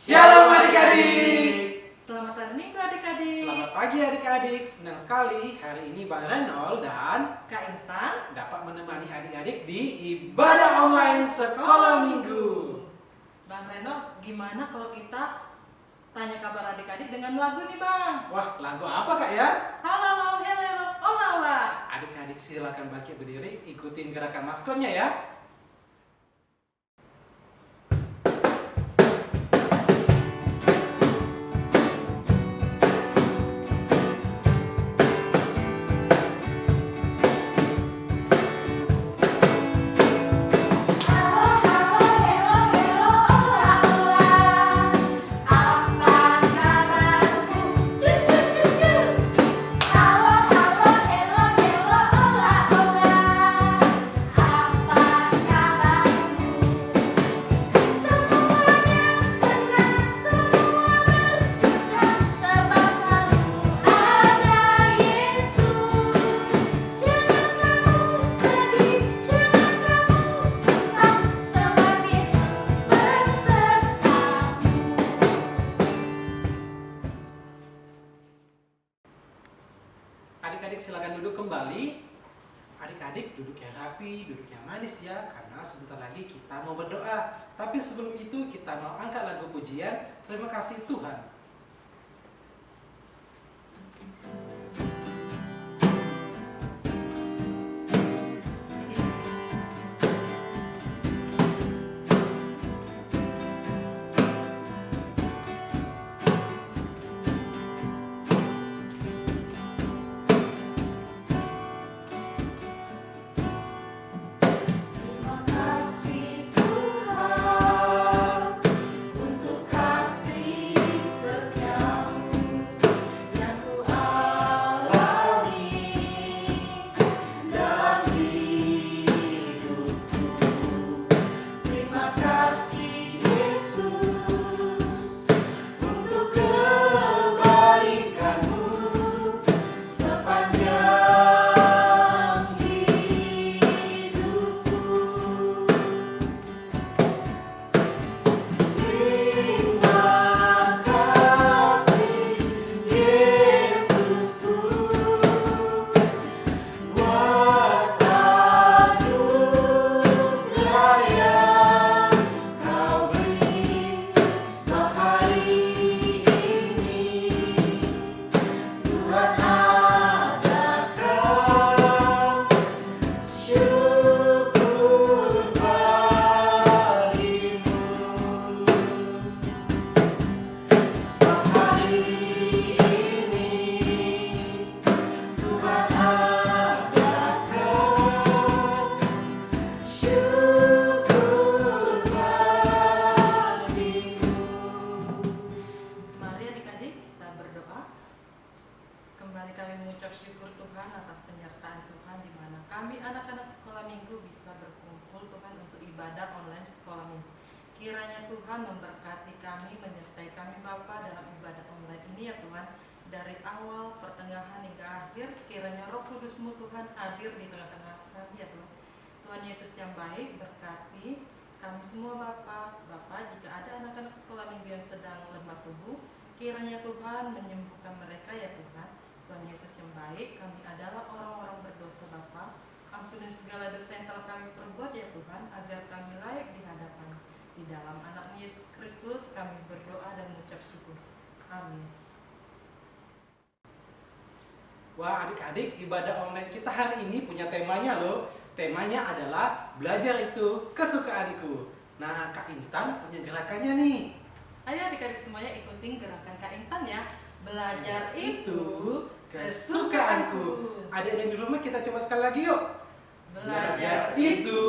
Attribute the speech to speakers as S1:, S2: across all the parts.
S1: Shalom adik-adik.
S2: Selamat hari Minggu adik-adik.
S1: Selamat pagi adik-adik. Senang sekali hari ini Bang Renol dan
S2: Kak Intan
S1: dapat menemani adik-adik di ibadah online sekolah minggu.
S2: Bang Reno, gimana kalau kita tanya kabar adik-adik dengan lagu nih Bang?
S1: Wah, lagu apa Kak ya?
S2: Halo, hello, hola, hola.
S1: Adik-adik silakan bangkit berdiri, ikutin gerakan maskornya ya. Adik-adik silakan duduk kembali. Adik-adik duduk yang rapi, duduk yang manis ya, karena sebentar lagi kita mau berdoa. Tapi sebelum itu kita mau angkat lagu pujian. Terima kasih Tuhan.
S2: Mari adik-adik kita berdoa. Kembali kami mengucap syukur Tuhan atas penyertaan Tuhan di mana kami anak-anak sekolah minggu bisa berkumpul Tuhan untuk ibadah online sekolah minggu. Kiranya Tuhan memberkati kami, menyertai kami Bapa dalam ibadah online ini ya Tuhan. Dari awal, pertengahan hingga akhir, kiranya Roh Kudus-Mu Tuhan hadir di tengah-tengah kami ya Tuhan. Tuhan Yesus yang baik, berkati kami semua Bapa. Bapa, jika ada anak-anak sekolah minggu yang sedang lemah tubuh, kiranya Tuhan menyembuhkan mereka ya Tuhan. Tuhan Yesus yang baik, kami adalah orang-orang berdosa Bapa. Ampuni segala dosa yang telah kami perbuat ya Tuhan, agar kami layak di hadapan. Di dalam anak Yesus Kristus kami berdoa dan mengucap syukur. Amin.
S1: Wah adik-adik, ibadah online kita hari ini punya temanya loh. Temanya adalah belajar itu kesukaanku. Nah Kak Intan punya gerakannya nih.
S2: Ayo adik-adik semuanya ikutin gerakan Kak Intan ya. Belajar itu
S1: kesukaanku. Adik-adik di rumah kita coba sekali lagi yuk. Belajar itu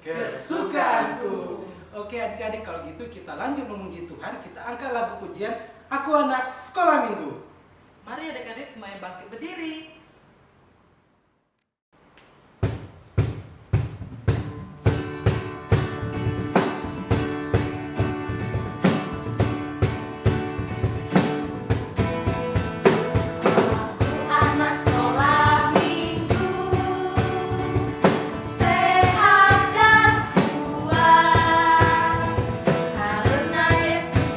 S1: kesukaanku. Oke adik-adik, kalau gitu kita lanjut memuji Tuhan. Kita angkat lagu pujian Aku Anak Sekolah Minggu.
S2: Mari adik-adik semuanya bangkit berdiri.
S3: Karena Yesus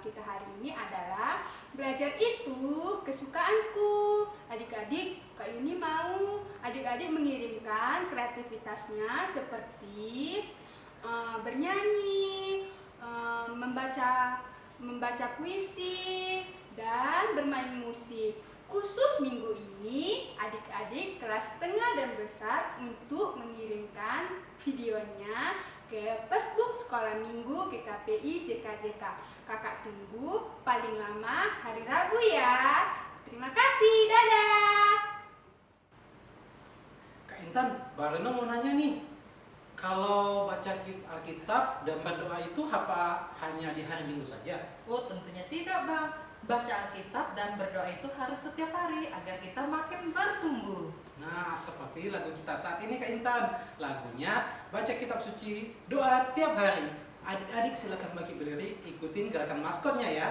S3: kita hari ini adalah belajar itu kesukaanku. Adik-adik, Kak Yuni mau adik-adik mengirimkan kreativitasnya seperti bernyanyi, membaca puisi, dan bermain musik. Khusus minggu ini, adik-adik kelas tengah dan besar untuk mengirimkan videonya ke Facebook Sekolah Minggu GKPI JKJK. Kakak tunggu paling lama hari Rabu ya. Terima kasih, dadah.
S1: Kak Intan, Barena mau nanya nih. Kalau baca Alkitab dan berdoa itu apa hanya di hari Minggu saja?
S2: Oh, tentunya tidak, Bang. Baca Alkitab dan berdoa itu harus setiap hari agar kita makin bertumbuh.
S1: Nah, seperti lagu kita saat ini Kak Intan. Lagunya baca kitab suci, doa tiap hari. Adik-adik silakan bagi berdiri, ikutin gerakan maskotnya ya.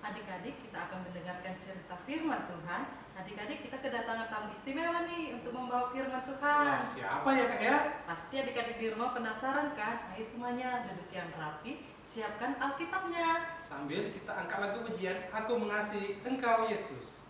S2: Adik-adik, kita akan mendengarkan cerita firman Tuhan. Adik-adik, kita kedatangan tamu istimewa nih untuk membawa firman Tuhan.
S1: Nah, siapa ya Kak ya?
S2: Pasti adik-adik di rumah penasaran kan? Ayo semuanya duduk yang rapi, siapkan Alkitabnya.
S1: Sambil kita angkat lagu pujian, Aku Mengasihi Engkau Yesus.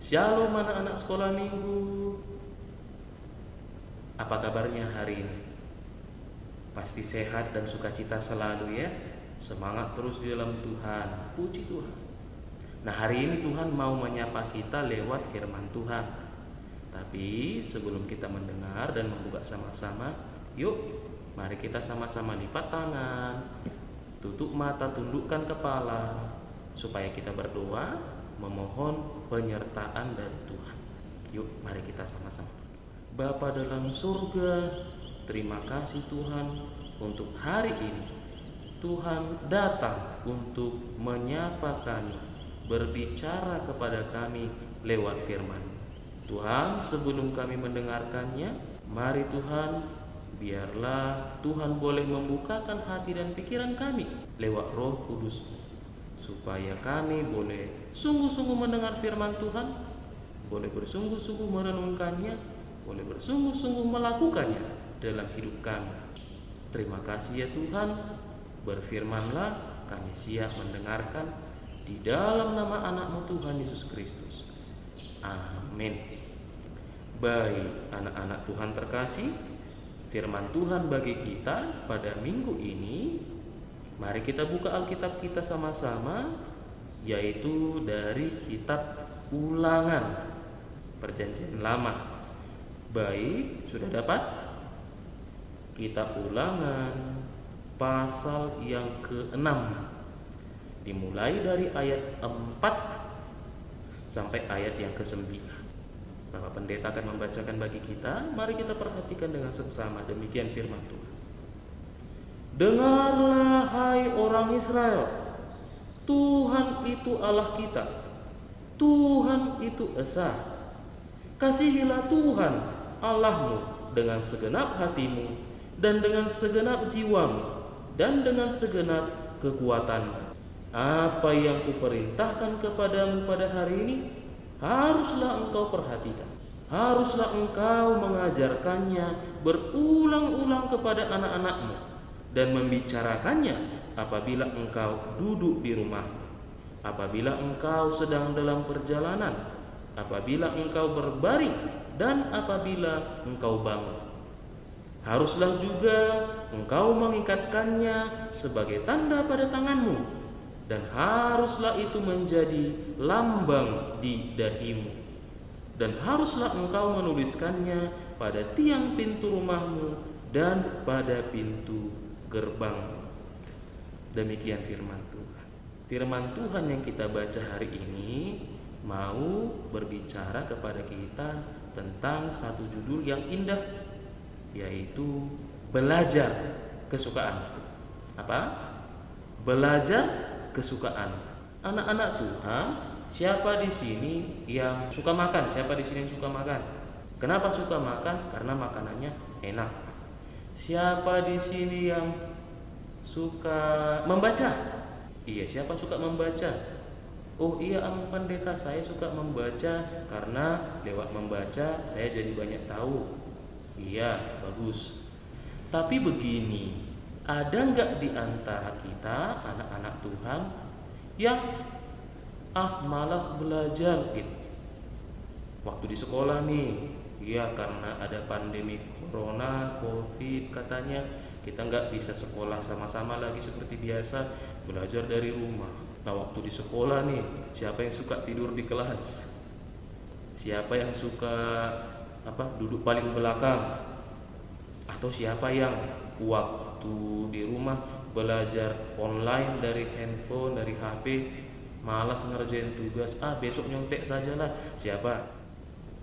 S4: Shalom anak-anak sekolah minggu. Apa kabarnya hari ini? Pasti sehat dan sukacita selalu ya. Semangat terus di dalam Tuhan. Puji Tuhan. Nah, hari ini Tuhan mau menyapa kita lewat firman Tuhan. Tapi sebelum kita mendengar dan membuka sama-sama, yuk mari kita sama-sama lipat tangan, tutup mata, tundukkan kepala, supaya kita berdoa memohon penyertaan dari Tuhan. Yuk mari kita sama-sama. Bapa dalam surga, terima kasih Tuhan untuk hari ini. Tuhan datang untuk menyapa kami, berbicara kepada kami lewat firman. Tuhan, sebelum kami mendengarkannya, mari Tuhan, biarlah Tuhan boleh membukakan hati dan pikiran kami lewat Roh Kudus, supaya kami boleh sungguh-sungguh mendengar firman Tuhan, boleh bersungguh-sungguh merenungkannya, boleh bersungguh-sungguh melakukannya dalam hidup kami. Terima kasih ya Tuhan, berfirmanlah, kami siap mendengarkan di dalam nama anak-Mu Tuhan Yesus Kristus. Amin. Baik anak-anak Tuhan terkasih, firman Tuhan bagi kita pada minggu ini. Mari kita buka Alkitab kita sama-sama, yaitu dari kitab Ulangan Perjanjian Lama. Baik, sudah dapat? Kitab Ulangan pasal yang ke-6, dimulai dari ayat 4 sampai ayat yang ke-9. Bapak Pendeta akan membacakan bagi kita. Mari kita perhatikan dengan seksama. Demikian firman Tuhan. Dengarlah hai orang Israel, Tuhan itu Allah kita, Tuhan itu esa. Kasihilah Tuhan Allahmu dengan segenap hatimu, dan dengan segenap jiwamu, dan dengan segenap kekuatanmu. Apa yang kuperintahkan kepadamu pada hari ini, haruslah engkau perhatikan. Haruslah engkau mengajarkannya berulang-ulang kepada anak-anakmu, dan membicarakannya apabila engkau duduk di rumahmu, apabila engkau sedang dalam perjalanan, apabila engkau berbaring, dan apabila engkau bangun. Haruslah juga engkau mengikatkannya sebagai tanda pada tanganmu, dan haruslah itu menjadi lambang di dahimu, dan haruslah engkau menuliskannya pada tiang pintu rumahmu dan pada pintu gerbang. Demikian firman Tuhan. Firman Tuhan yang kita baca hari ini mau berbicara kepada kita tentang satu judul yang indah, yaitu belajar kesukaanku. Apa? Belajar kesukaan. Anak-anak Tuhan, siapa di sini yang suka makan? Siapa di sini yang suka makan? Kenapa suka makan? Karena makanannya enak. Siapa di sini yang suka membaca? Iya, siapa suka membaca? Oh iya, Pendeta, saya suka membaca karena lewat membaca saya jadi banyak tahu. Iya, bagus. Tapi begini, ada enggak di antara kita anak-anak Tuhan yang malas belajar gitu? Waktu di sekolah nih, ya karena ada pandemi corona, covid katanya, kita enggak bisa sekolah sama-sama lagi seperti biasa, belajar dari rumah. Nah, waktu di sekolah nih, siapa yang suka tidur di kelas? Siapa yang suka duduk paling belakang? Atau siapa yang waktu di rumah belajar online dari handphone, dari HP, malas ngerjain tugas, besok nyontek sajalah? Siapa?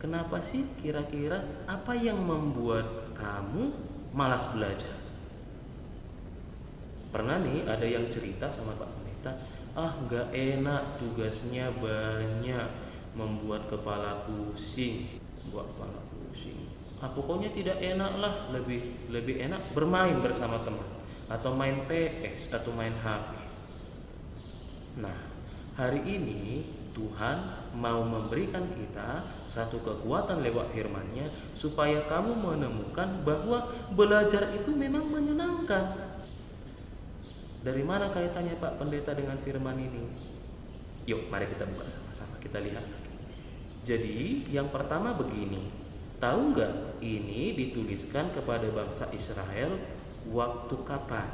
S4: Kenapa sih kira-kira apa yang membuat kamu malas belajar? Pernah nih ada yang cerita sama Pak Pendeta, nggak enak, tugasnya banyak, membuat kepala pusing, pokoknya tidak enak lah, lebih enak bermain bersama teman, atau main PS, atau main HP. Nah, hari ini Tuhan mau memberikan kita satu kekuatan lewat firman-Nya supaya kamu menemukan bahwa belajar itu memang menyenangkan. Dari mana kaitannya Pak Pendeta dengan firman ini? Yuk, mari kita buka sama-sama, kita lihat lagi. Jadi, yang pertama begini, tahu nggak ini dituliskan kepada bangsa Israel waktu kapan?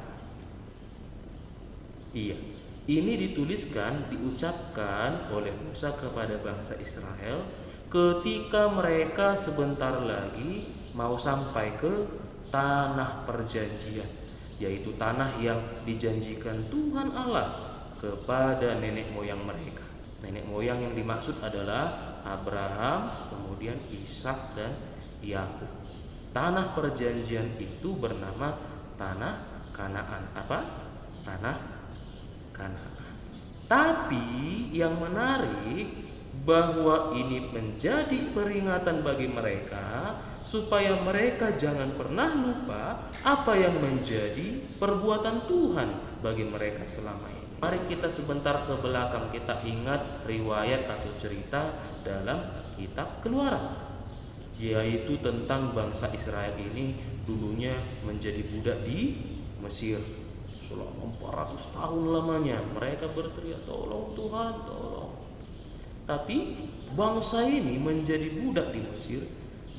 S4: Iya, ini dituliskan, diucapkan oleh Musa kepada bangsa Israel ketika mereka sebentar lagi mau sampai ke tanah perjanjian, yaitu tanah yang dijanjikan Tuhan Allah kepada nenek moyang mereka. Nenek moyang yang dimaksud adalah Abraham, kemudian Ishak dan Yakub. Tanah perjanjian itu bernama tanah Kanaan. Apa? Tanah Kanaan. Tapi yang menarik bahwa ini menjadi peringatan bagi mereka supaya mereka jangan pernah lupa apa yang menjadi perbuatan Tuhan bagi mereka selama ini. Mari kita sebentar ke belakang, kita ingat riwayat atau cerita dalam kitab Keluaran, yaitu tentang bangsa Israel ini dulunya menjadi budak di Mesir. Selama 400 tahun lamanya mereka berteriak, tolong Tuhan, tolong. Tapi bangsa ini menjadi budak di Mesir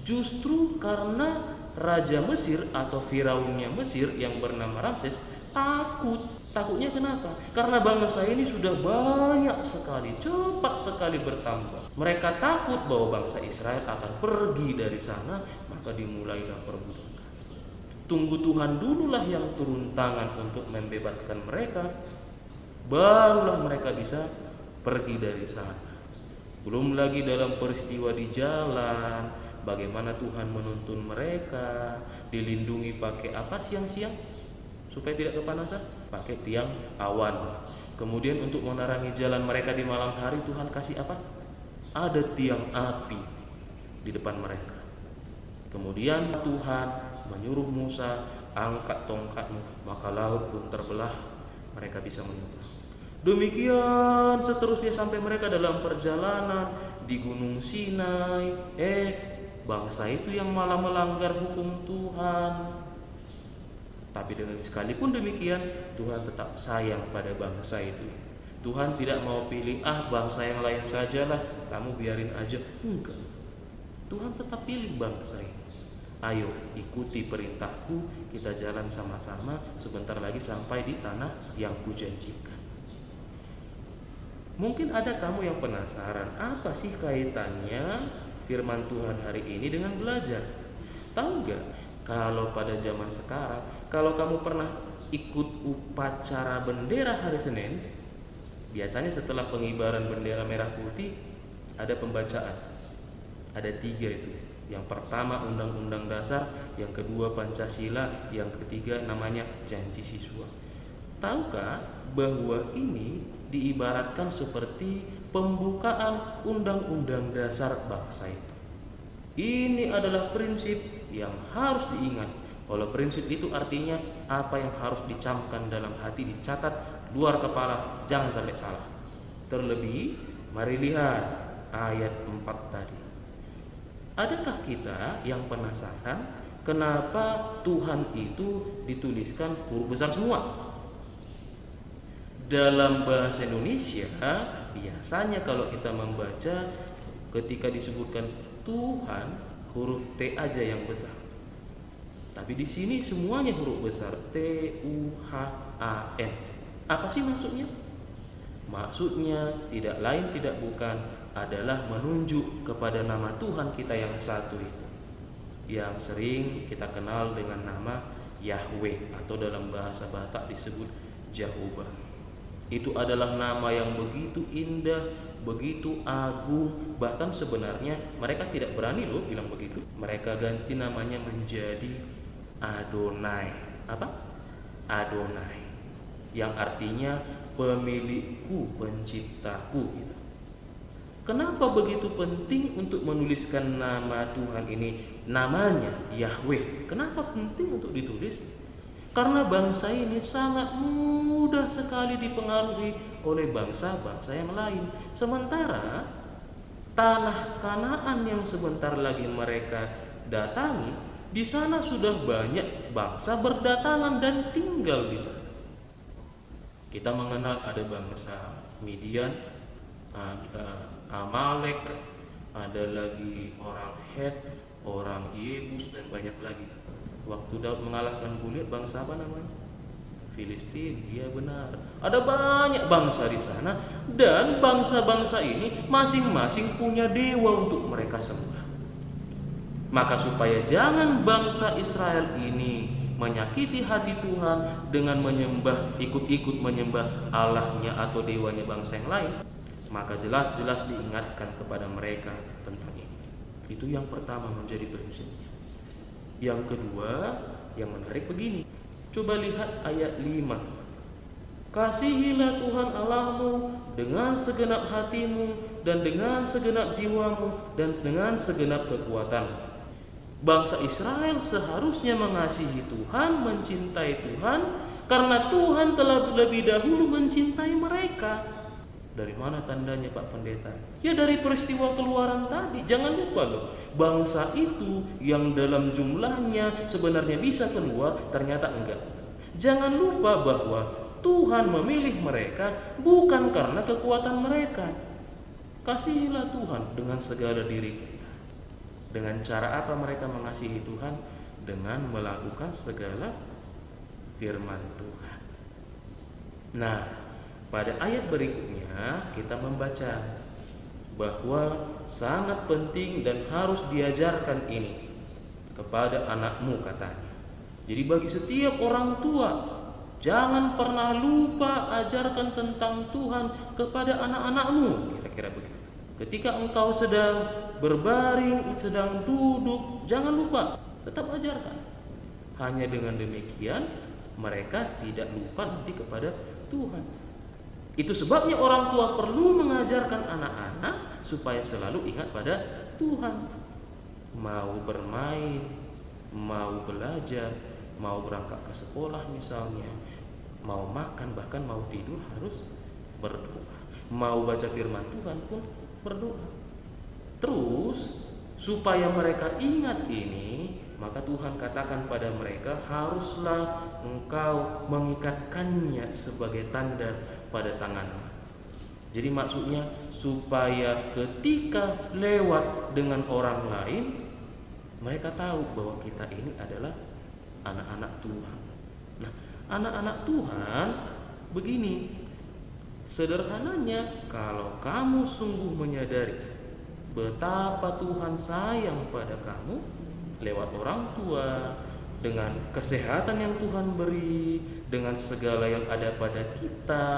S4: justru karena raja Mesir atau Firaunnya Mesir yang bernama Ramses takut. Takutnya kenapa? Karena bangsa ini sudah banyak sekali, cepat sekali bertambah. Mereka takut bahwa bangsa Israel akan pergi dari sana, maka dimulailah perbudakan. Tunggu Tuhan dululah yang turun tangan untuk membebaskan mereka, barulah mereka bisa pergi dari sana. Belum lagi dalam peristiwa di jalan, bagaimana Tuhan menuntun mereka, dilindungi pakai apa siang-siang supaya tidak kepanasan? Pakai tiang awan. Kemudian untuk menerangi jalan mereka di malam hari, Tuhan kasih apa? Ada tiang api di depan mereka. Kemudian Tuhan menyuruh Musa, angkat tongkatmu, maka laut pun terbelah, mereka bisa menyeberang. Demikian seterusnya sampai mereka dalam perjalanan di Gunung Sinai. Bangsa itu yang malah melanggar hukum Tuhan. Tapi dengan sekalipun demikian, Tuhan tetap sayang pada bangsa itu. Tuhan tidak mau pilih bangsa yang lain sajalah, kamu biarin aja. Enggak. Tuhan tetap pilih bangsa ini. Ayo ikuti perintahku, kita jalan sama-sama, sebentar lagi sampai di tanah yang kujanjikan. Mungkin ada kamu yang penasaran, apa sih kaitannya firman Tuhan hari ini dengan belajar? Tahu gak? Kalau pada zaman sekarang, kalau kamu pernah ikut upacara bendera hari Senin, biasanya setelah pengibaran bendera merah putih ada pembacaan. Ada 3 itu. Yang pertama Undang-Undang Dasar, yang kedua Pancasila, yang ketiga namanya Janji Siswa. Tahukah bahwa ini diibaratkan seperti pembukaan Undang-Undang Dasar bangsa itu? Ini adalah prinsip yang harus diingat. Kalau prinsip itu artinya apa yang harus dicamkan dalam hati, dicatat luar kepala, jangan sampai salah. Terlebih, mari lihat ayat 4 tadi. Adakah kita yang penasaran kenapa Tuhan itu dituliskan huruf besar semua? Dalam bahasa Indonesia, biasanya kalau kita membaca ketika disebutkan Tuhan, huruf T aja yang besar. Tapi di sini semuanya huruf besar, T-U-H-A-N. Apa sih maksudnya? Maksudnya tidak lain tidak bukan adalah menunjuk kepada nama Tuhan kita yang satu itu, yang sering kita kenal dengan nama Yahweh atau dalam bahasa Batak disebut Jehovah. Itu adalah nama yang begitu indah, begitu agung. Bahkan sebenarnya mereka tidak berani loh bilang begitu. Mereka ganti namanya menjadi Adonai. Apa? Adonai, yang artinya pemilikku, penciptaku gitu. Kenapa begitu penting untuk menuliskan nama Tuhan ini, namanya Yahweh? Kenapa penting untuk ditulis? Karena bangsa ini sangat mudah sekali dipengaruhi oleh bangsa-bangsa yang lain. Sementara tanah Kanaan yang sebentar lagi mereka datangi, di sana sudah banyak bangsa berdatangan dan tinggal di sana. Kita mengenal ada bangsa Midian, ada Amalek, ada lagi orang Het, orang Yebus, dan banyak lagi. Waktu Daud mengalahkan Goliat, bangsa apa namanya? Filistin. Iya benar. Ada banyak bangsa di sana, dan bangsa-bangsa ini masing-masing punya dewa untuk mereka sembah. Maka supaya jangan bangsa Israel ini menyakiti hati Tuhan dengan menyembah, ikut-ikut menyembah Allahnya atau dewanya bangsa yang lain, maka jelas-jelas diingatkan kepada mereka tentang ini. Itu yang pertama menjadi prinsipnya. Yang kedua, yang menarik begini. Coba lihat ayat 5. Kasihilah Tuhan Allahmu dengan segenap hatimu dan dengan segenap jiwamu dan dengan segenap kekuatanmu. Bangsa Israel seharusnya mengasihi Tuhan, mencintai Tuhan, karena Tuhan telah lebih dahulu mencintai mereka. Dari mana tandanya Pak Pendeta? Ya dari peristiwa keluaran tadi. Jangan lupa loh, bangsa itu yang dalam jumlahnya sebenarnya bisa keluar, ternyata enggak. Jangan lupa bahwa Tuhan memilih mereka bukan karena kekuatan mereka. Kasihilah Tuhan dengan segala diri kita. Dengan cara apa mereka mengasihi Tuhan? dengan melakukan segala firman Tuhan. Nah, pada ayat berikutnya kita membaca bahwa sangat penting dan harus diajarkan ini kepada anakmu, katanya. Jadi bagi setiap orang tua, jangan pernah lupa ajarkan tentang Tuhan kepada anak-anakmu, kira-kira begitu. Ketika engkau sedang berbaring, sedang duduk, jangan lupa, tetap ajarkan. Hanya dengan demikian mereka tidak lupa nanti kepada Tuhan. Itu sebabnya orang tua perlu mengajarkan anak-anak supaya selalu ingat pada Tuhan. Mau bermain, mau belajar, mau berangkat ke sekolah misalnya, mau makan, bahkan mau tidur harus berdoa. Mau baca firman Tuhan pun berdoa. Terus supaya mereka ingat ini, maka Tuhan katakan pada mereka, haruslah engkau mengikatkannya sebagai tanda pada tanganmu. Jadi maksudnya supaya ketika lewat dengan orang lain, mereka tahu bahwa kita ini adalah anak-anak Tuhan. Nah, anak-anak Tuhan begini, sederhananya, kalau kamu sungguh menyadari betapa Tuhan sayang pada kamu lewat orang tua, dengan kesehatan yang Tuhan beri, dengan segala yang ada pada kita,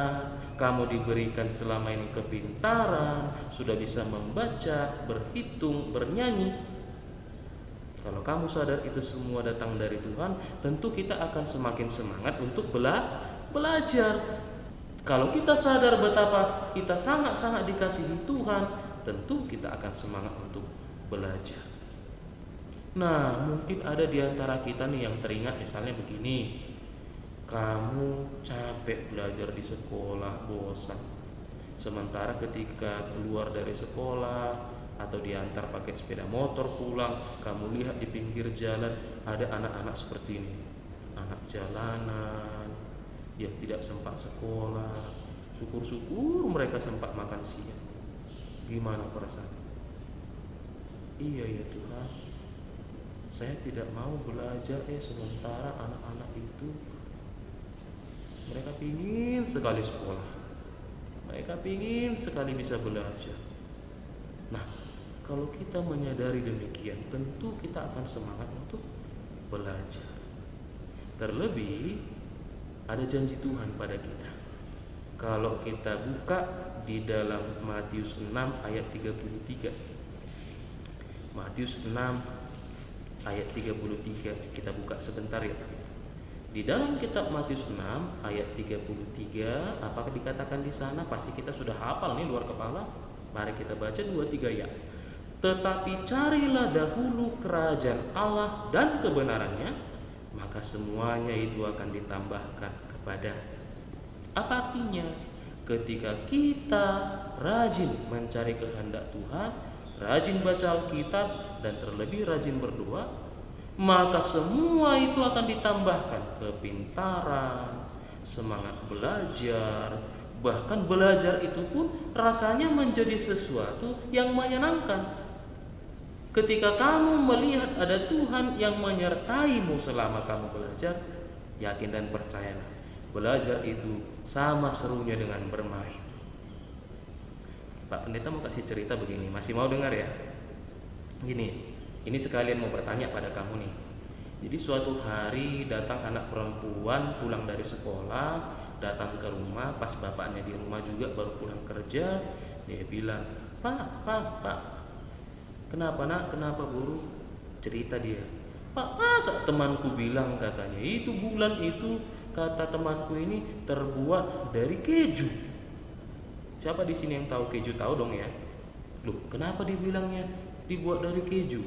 S4: kamu diberikan selama ini kepintaran, sudah bisa membaca, berhitung, bernyanyi. Kalau kamu sadar itu semua datang dari Tuhan, tentu kita akan semakin semangat untuk belajar. Kalau kita sadar betapa kita sangat-sangat dikasihi Tuhan, tentu kita akan semangat untuk belajar. Nah, mungkin ada di antara kita nih yang teringat misalnya begini, kamu capek belajar di sekolah, bosan. Sementara ketika keluar dari sekolah atau diantar pakai sepeda motor pulang, kamu lihat di pinggir jalan ada anak-anak seperti ini, anak jalanan yang tidak sempat sekolah. Syukur-syukur mereka sempat makan siang. Gimana perasaan? Iya ya Tuhan, saya tidak mau belajar sementara anak-anak itu mereka pingin sekali sekolah, mereka pingin sekali bisa belajar. Nah, kalau kita menyadari demikian, tentu kita akan semangat untuk belajar. Terlebih ada janji Tuhan pada kita. Kalau kita buka di dalam Matius 6 ayat 33. Matius 6 ayat 33, kita buka sebentar ya. Di dalam kitab Matius 6 ayat 33, apakah dikatakan di sana? Pasti kita sudah hafal nih luar kepala. Mari kita baca 2-3 ya. Tetapi carilah dahulu kerajaan Allah dan kebenarannya, maka semuanya itu akan ditambahkan kepada. Apa artinya? Ketika kita rajin mencari kehendak Tuhan, rajin baca Alkitab, dan terlebih rajin berdoa, maka semua itu akan ditambahkan. Kepintaran, semangat belajar, bahkan belajar itu pun rasanya menjadi sesuatu yang menyenangkan. Ketika kamu melihat ada Tuhan yang menyertaimu selama kamu belajar, yakin dan percayalah, belajar itu sama serunya dengan bermain. Pak Pendeta mau kasih cerita begini, masih mau dengar ya? Gini, ini sekalian mau bertanya pada kamu nih. Jadi suatu hari datang anak perempuan pulang dari sekolah, datang ke rumah, pas bapaknya di rumah juga baru pulang kerja, dia bilang, Pak, kenapa nak, kenapa guru? Cerita dia, Pak, masa temanku bilang katanya, itu bulan itu kata temanku ini terbuat dari keju. Siapa di sini yang tahu keju? Tahu dong ya. Loh, kenapa dibilangnya dibuat dari keju?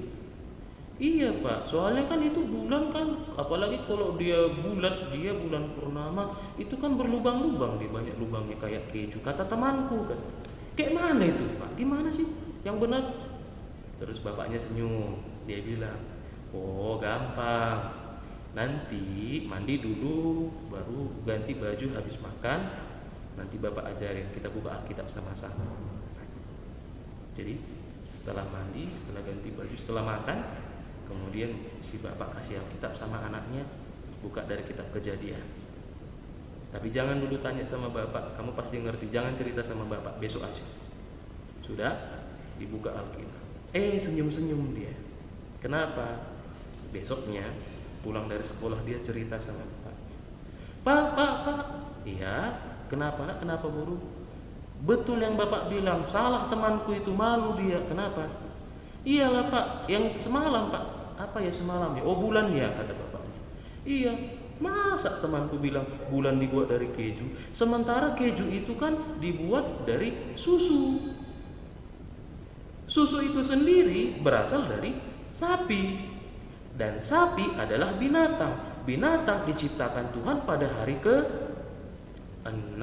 S4: Iya Pak, soalnya kan itu bulan kan, apalagi kalau dia bulan purnama, itu kan berlubang-lubang, dia banyak lubangnya kayak keju. Kata temanku kan. Kayak mana itu Pak? Gimana sih yang benar? Terus bapaknya senyum, dia bilang, oh gampang, nanti mandi dulu, baru ganti baju habis makan, nanti bapak ajarin, kita buka Alkitab sama-sama. Jadi setelah mandi, setelah ganti baju, setelah makan, Kemudian si bapak kasih Alkitab sama anaknya, buka dari kitab Kejadian. Tapi jangan dulu tanya sama bapak, kamu pasti ngerti. Jangan cerita sama bapak, besok aja. Sudah dibuka Alkitab. Senyum-senyum dia. Kenapa? Besoknya pulang dari sekolah dia cerita sama bapak. Pak. Iya, kenapa nak? Kenapa guru? Betul yang bapak bilang, salah temanku itu, malu dia. Kenapa? Iyalah pak, yang semalam pak. Apa ya semalam ya? Oh bulan ya, kata bapaknya. Iya, masa temanku bilang bulan dibuat dari keju, sementara keju itu kan dibuat dari susu. Susu itu sendiri berasal dari sapi. Dan sapi adalah binatang. Binatang diciptakan Tuhan pada hari ke-6.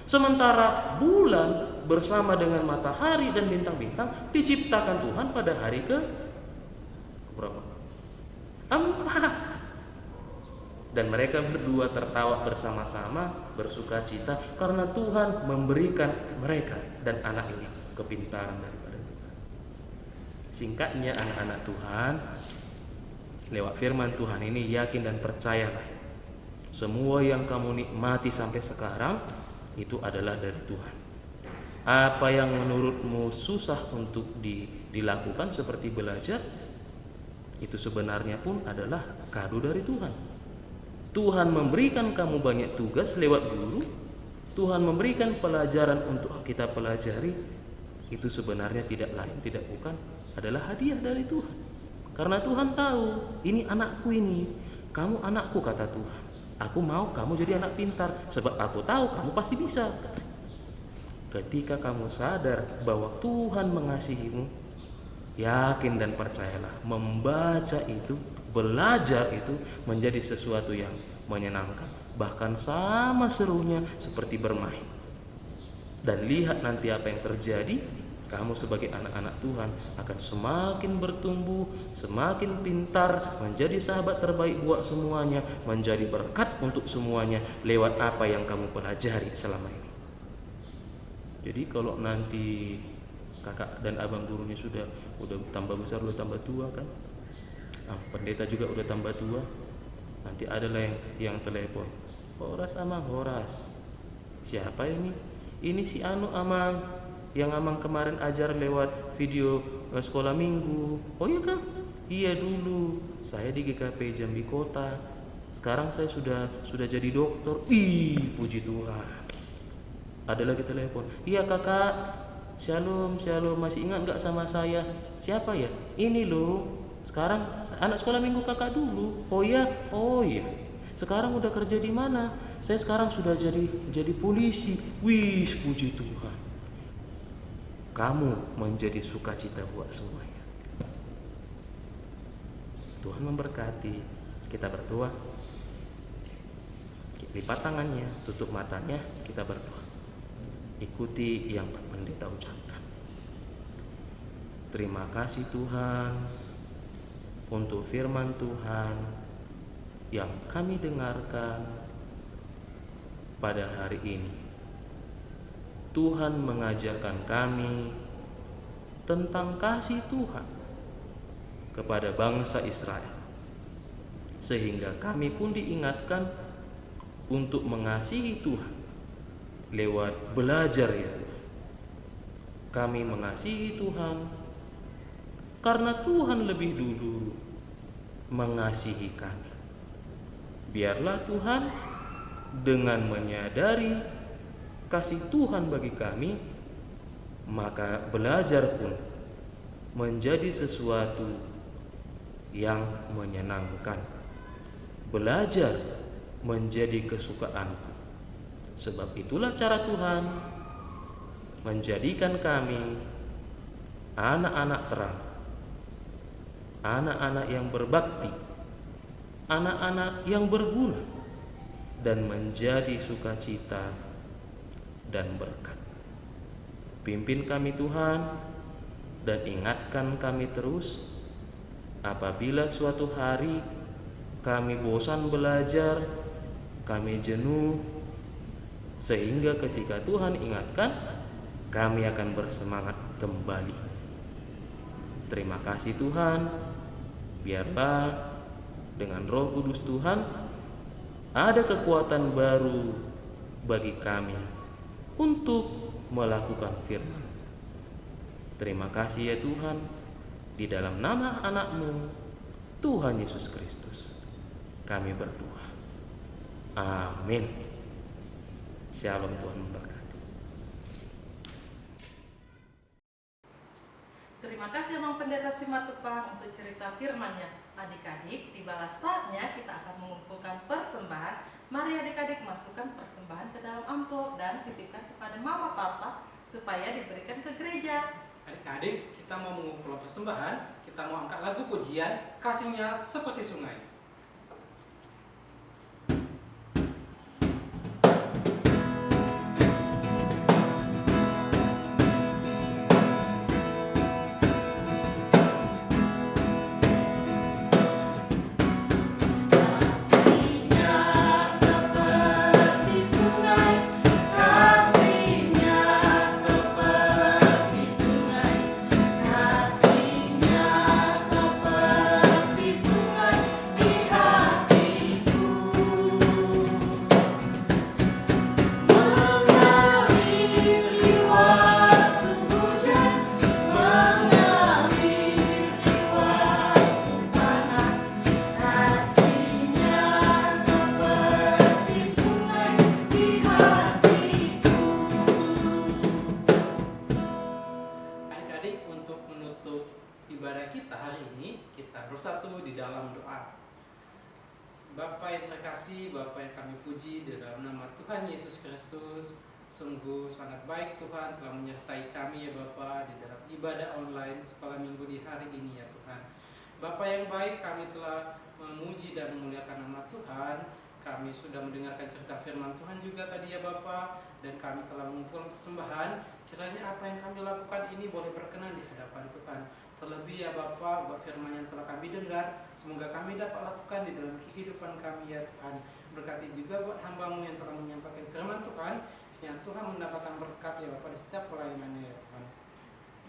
S4: Sementara bulan bersama dengan matahari dan bintang-bintang diciptakan Tuhan pada hari ke-berapa? 4. Dan mereka berdua tertawa bersama-sama, bersuka cita karena Tuhan memberikan mereka dan anak ini kepintaran daripada Tuhan. Singkatnya anak-anak Tuhan, lewat firman Tuhan ini yakin dan percayalah, semua yang kamu nikmati sampai sekarang itu adalah dari Tuhan. Apa yang menurutmu susah untuk dilakukan seperti belajar, itu sebenarnya pun adalah kado dari Tuhan. Tuhan memberikan kamu banyak tugas lewat guru. Tuhan memberikan pelajaran untuk kita pelajari. Itu sebenarnya tidak lain, tidak bukan, adalah hadiah dari Tuhan. Karena Tuhan tahu, ini anakku ini. Kamu anakku, kata Tuhan. Aku mau kamu jadi anak pintar, sebab aku tahu kamu pasti bisa. Ketika kamu sadar bahwa Tuhan mengasihimu, yakin dan percayalah, membaca itu, belajar itu menjadi sesuatu yang menyenangkan, bahkan sama serunya seperti bermain. Dan lihat nanti apa yang terjadi. Kamu sebagai anak-anak Tuhan akan semakin bertumbuh, semakin pintar, menjadi sahabat terbaik buat semuanya, menjadi berkat untuk semuanya lewat apa yang kamu pelajari selama ini. Jadi kalau nanti kakak dan abang gurunya udah tambah besar, udah tambah tua kan, pendeta juga udah tambah tua, nanti adalah yang telepon, Horas Amang, Horas, siapa ini? Ini si Anu Amang, yang Amang kemarin ajar lewat video sekolah minggu. Oh iya kan? Iya dulu saya di GKP Jambi Kota, sekarang saya sudah jadi dokter. Ih, puji Tuhan. Ada lagi telepon, iya kakak, shalom, masih ingat gak sama saya? Siapa ya? Ini loh, sekarang anak sekolah minggu kakak dulu. Oh iya. Sekarang udah kerja di mana? Saya sekarang sudah jadi polisi. Wih, puji Tuhan. Kamu menjadi sukacita buat semuanya. Tuhan memberkati. Kita berdoa. Lipat tangannya, tutup matanya, kita berdoa. Ikuti yang Pak Pendeta ucapkan. Terima kasih Tuhan untuk firman Tuhan yang kami dengarkan pada hari ini. Tuhan mengajarkan kami tentang kasih Tuhan kepada bangsa Israel, sehingga kami pun diingatkan untuk mengasihi Tuhan lewat belajar itu. Kami mengasihi Tuhan karena Tuhan lebih dulu mengasihi kami. Biarlah Tuhan dengan menyadari kasih Tuhan bagi kami, maka belajar pun menjadi sesuatu yang menyenangkan. Belajar menjadi kesukaanku. Sebab itulah cara Tuhan menjadikan kami anak-anak terang, anak-anak yang berbakti, anak-anak yang berguna, dan menjadi sukacita dan berkat. Pimpin kami Tuhan, dan ingatkan kami terus apabila suatu hari kami bosan belajar, kami jenuh, sehingga ketika Tuhan ingatkan, kami akan bersemangat kembali. Terima kasih Tuhan. Biarlah dengan Roh Kudus Tuhan ada kekuatan baru bagi kami untuk melakukan firman. Terima kasih ya Tuhan, di dalam nama anak-Mu Tuhan Yesus Kristus kami berdoa. Amin. Shalom, Tuhan memberkati.
S2: Terima kasih Bang Pendeta Simatupang untuk cerita firman-Nya. Adik-adik, tibalah saatnya kita akan mengumpulkan persembahan. Mari adik-adik masukkan persembahan ke dalam amplop dan titipkan kepada mama papa supaya diberikan ke gereja.
S1: Adik-adik, kita mau mengumpulkan persembahan, kita mau angkat lagu pujian, Kasihnya Seperti Sungai. Ibadah kita hari ini, kita bersatu di dalam doa. Bapa yang terkasih, Bapa yang kami puji di dalam nama Tuhan Yesus Kristus, sungguh sangat baik Tuhan telah menyertai kami ya Bapa di dalam ibadah online sekolah minggu di hari ini ya Tuhan. Bapa yang baik, kami telah memuji dan memuliakan nama Tuhan. Kami sudah mendengarkan cerita firman Tuhan juga tadi ya Bapa, dan kami telah mengumpulkan persembahan. Kiranya apa yang kami lakukan ini boleh berkenan di hadapan Tuhan. Terlebih ya Bapa, buat firman yang telah kami dengar, semoga kami dapat lakukan di dalam kehidupan kami ya Tuhan. Berkati juga buat hamba-Mu yang telah menyampaikan firman Tuhan, yang Tuhan mendapatkan berkat ya Bapa di setiap pelayanannya ya Tuhan.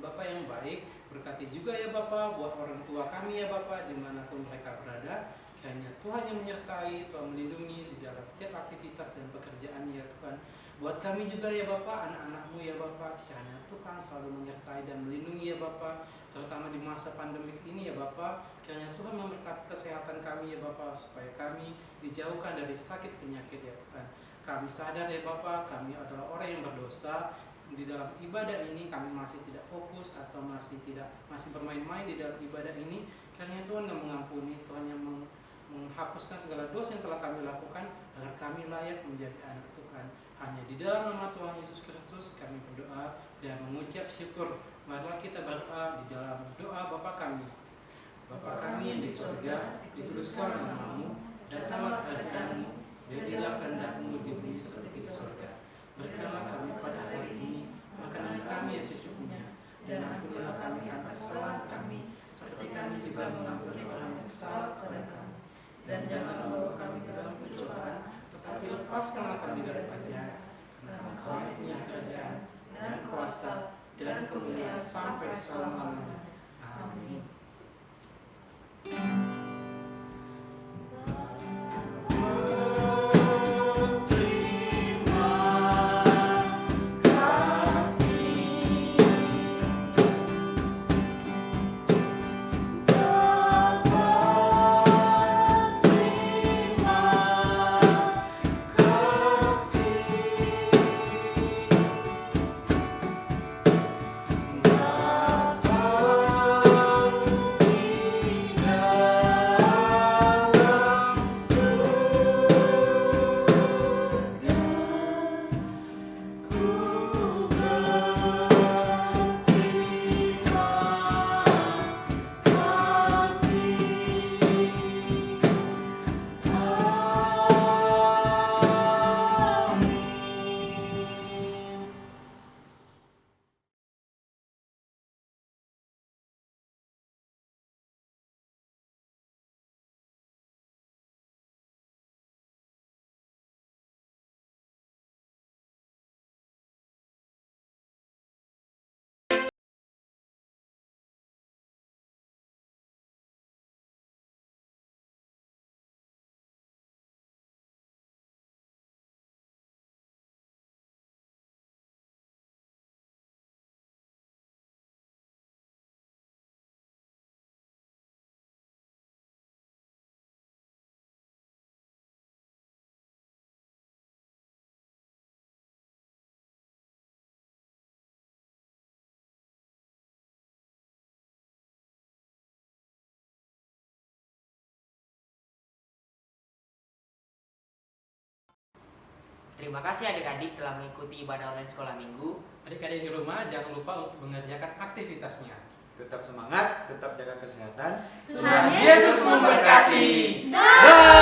S1: Bapa yang baik, berkati juga ya Bapa buat orang tua kami ya Bapa dimanapun mereka berada. Kiranya Tuhan yang menyertai, Tuhan melindungi di dalam setiap aktivitas dan pekerjaannya ya Tuhan. Buat kami juga ya Bapa, anak-anak-Mu ya Bapa, kiranya Tuhan selalu menyertai dan melindungi ya Bapa, terutama di masa pandemik ini ya Bapa. Kiranya Tuhan memberkati kesehatan kami ya Bapa, supaya kami dijauhkan dari sakit penyakit ya Tuhan. Kami sadar ya Bapa, kami adalah orang yang berdosa. Di dalam ibadah ini kami masih tidak fokus atau masih bermain-main di dalam ibadah ini. Kiranya Tuhan yang mengampuni, Tuhan yang menghapuskan segala dosa yang telah kami lakukan, agar kami layak menjadi anak Tuhan. Hanya di dalam nama Tuhan Yesus Kristus kami berdoa dan mengucap syukur. Marilah kita berdoa di dalam doa Bapa kami. Bapa kami yang di surga, dikuduskanlah nama-Mu, datanglah kerajaan-Mu, jadilah kehendak-Mu di bumi seperti di surga. Berikanlah kami pada hari ini makanan kami yang secukupnya, dan ampunilah kami akan kesalahan kami, seperti kami juga mengampuni orang yang salah kepada kami. Dan janganlah membawa kami ke dalam pencobaan, tetapi lepaskanlah kami dari jahat. Karena Engkau yang punya kerajaan dan kuasa dan kemuliaan sampai selama-lamanya. Amin.
S5: Bapa, Terima kasih adik-adik telah mengikuti ibadah online sekolah minggu.
S1: Adik-adik di rumah jangan lupa untuk mengerjakan aktivitasnya.
S6: Tetap semangat, tetap jaga kesehatan.
S3: Tuhan
S1: Yesus memberkati.
S3: Dah.